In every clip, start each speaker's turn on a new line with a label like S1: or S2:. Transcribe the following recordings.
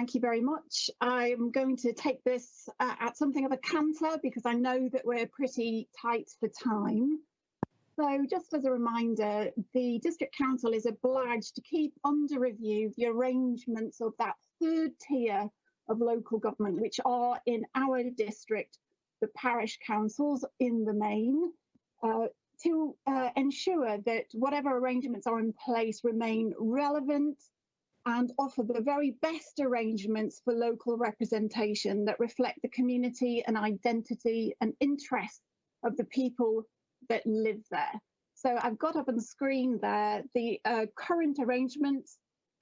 S1: Thank you very much. I'm going to take this at something of a canter because I know that we're pretty tight for time. So just as a reminder, the District Council is obliged to keep under review the arrangements of that third tier of local government, which are in our district, the parish councils in the main, to ensure that whatever arrangements are in place remain relevant and offer the very best arrangements for local representation that reflect the community and identity and interests of the people that live there. So I've got up on the screen there the current arrangements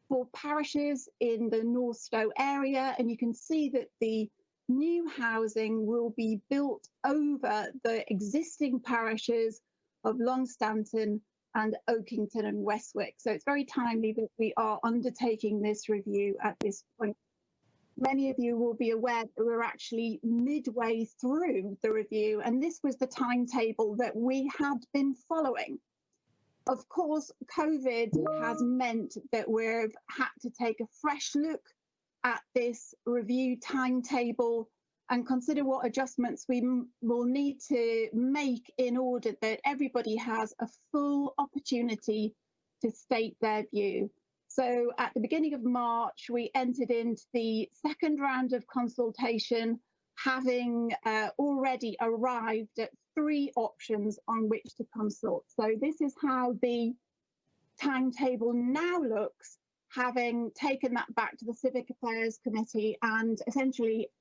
S1: for parishes in the Northstowe area, and you can see that the new housing will be built over the existing parishes of Longstanton and Oakington and Westwick. So it's very timely that we are undertaking this review at this point. Many of you will be aware that we're actually midway through the review, and this was the timetable that we had been following. Of course, COVID has meant that we've had to take a fresh look at this review timetable and consider what adjustments we will need to make in order that everybody has a full opportunity to state their view. So at the beginning of March, we entered into the second round of consultation, having already arrived at 3 options on which to consult. So this is how the timetable now looks, having taken that back to the Civic Affairs Committee and essentially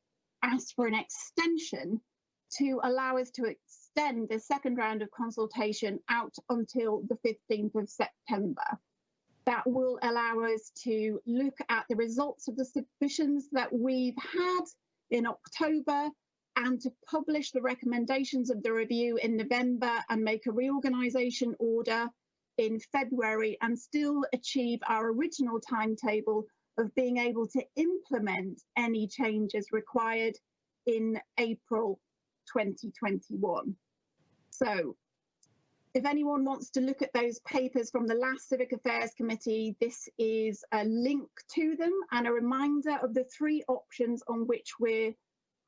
S1: asked for an extension to allow us to extend the second round of consultation out until the 15th of September. That will allow us to look at the results of the submissions that we've had in October and to publish the recommendations of the review in November and make a reorganisation order in February and still achieve our original timetable of being able to implement any changes required in April 2021. So if anyone wants to look at those papers from the last Civic Affairs Committee, this is a link to them and a reminder of the 3 options on which we're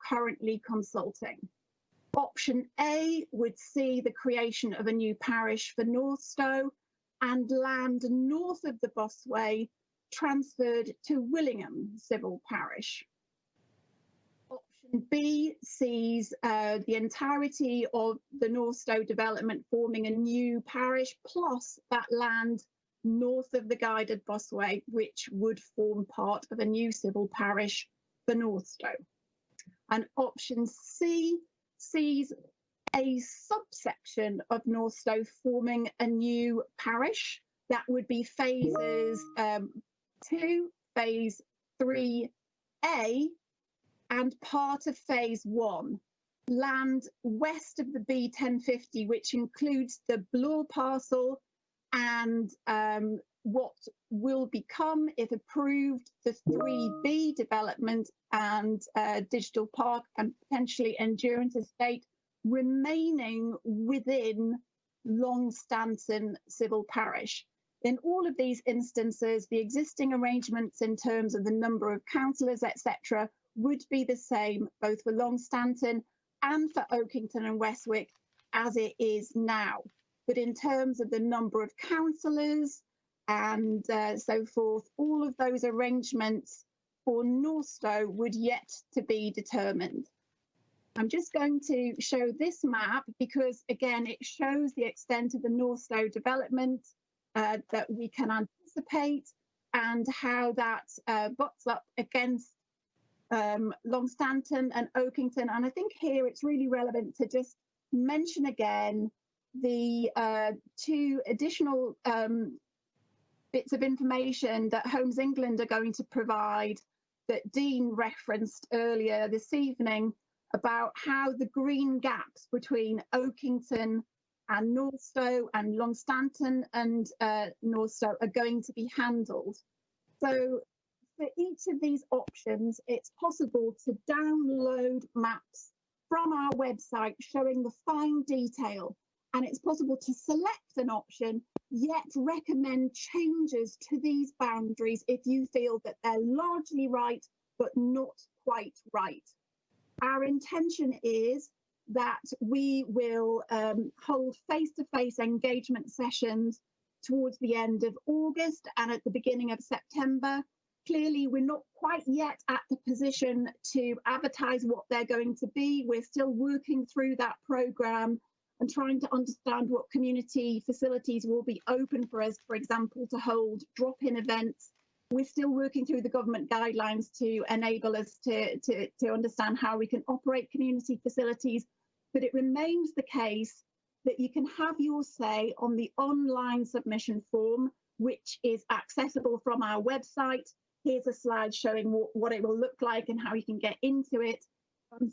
S1: currently consulting. Option A would see the creation of a new parish for Northstowe and land north of the Bossway transferred to Willingham Civil Parish. Option B sees the entirety of the Northstowe development forming a new parish plus that land north of the guided Bossway, which would form part of a new civil parish for Northstowe. And option C sees a subsection of Northstowe forming a new parish. That would be phases 2, phase 3A, and part of phase 1, land west of the B1050, which includes the Bloor parcel and what will become, if approved, the 3B development and digital park and potentially endurance estate remaining within Longstanton Civil Parish. In all of these instances, the existing arrangements in terms of the number of councillors, etc., would be the same both for Longstanton and for Oakington and Westwick as it is now. But in terms of the number of councillors and so forth, all of those arrangements for Northstowe would yet to be determined. I'm just going to show this map because, again, it shows the extent of the Northstowe development that we can anticipate and how that butts up against Longstanton and Oakington. And I think here it's really relevant to just mention again the 2 additional bits of information that Homes England are going to provide that Dean referenced earlier this evening about how the green gaps between Oakington and Northstowe and Longstanton and Northstowe are going to be handled. So for each of these options, it's possible to download maps from our website showing the fine detail and it's possible to select an option, yet recommend changes to these boundaries if you feel that they're largely right, but not quite right. Our intention is that we will hold face-to-face engagement sessions towards the end of August and at the beginning of September. Clearly, we're not quite yet at the position to advertise what they're going to be. We're still working through that programme and trying to understand what community facilities will be open for us, for example, to hold drop-in events. We're still working through the government guidelines to enable us to understand how we can operate community facilities, but it remains the case that you can have your say on the online submission form, which is accessible from our website. Here's a slide showing what it will look like and how you can get into it.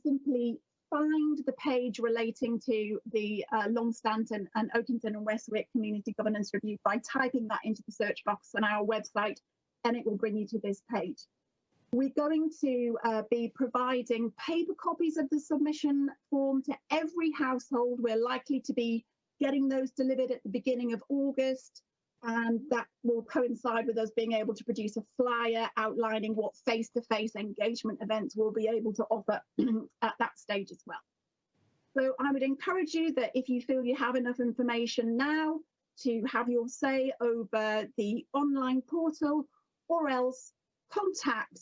S1: Simply find the page relating to the Longstanton and Oakington and Westwick Community Governance Review by typing that into the search box on our website, and it will bring you to this page. We're going to be providing paper copies of the submission form to every household. We're likely to be getting those delivered at the beginning of August, and that will coincide with us being able to produce a flyer outlining what face-to-face engagement events we'll be able to offer at that stage as well. So I would encourage you that if you feel you have enough information now to have your say over the online portal, or else contact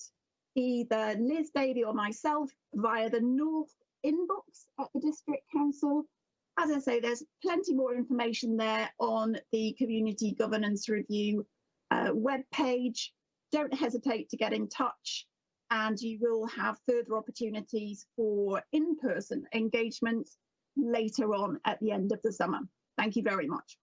S1: either Liz Davey or myself via the North inbox at the District Council. As I say, there's plenty more information there on the Community Governance Review webpage. Don't hesitate to get in touch, and you will have further opportunities for in-person engagement later on at the end of the summer. Thank you very much.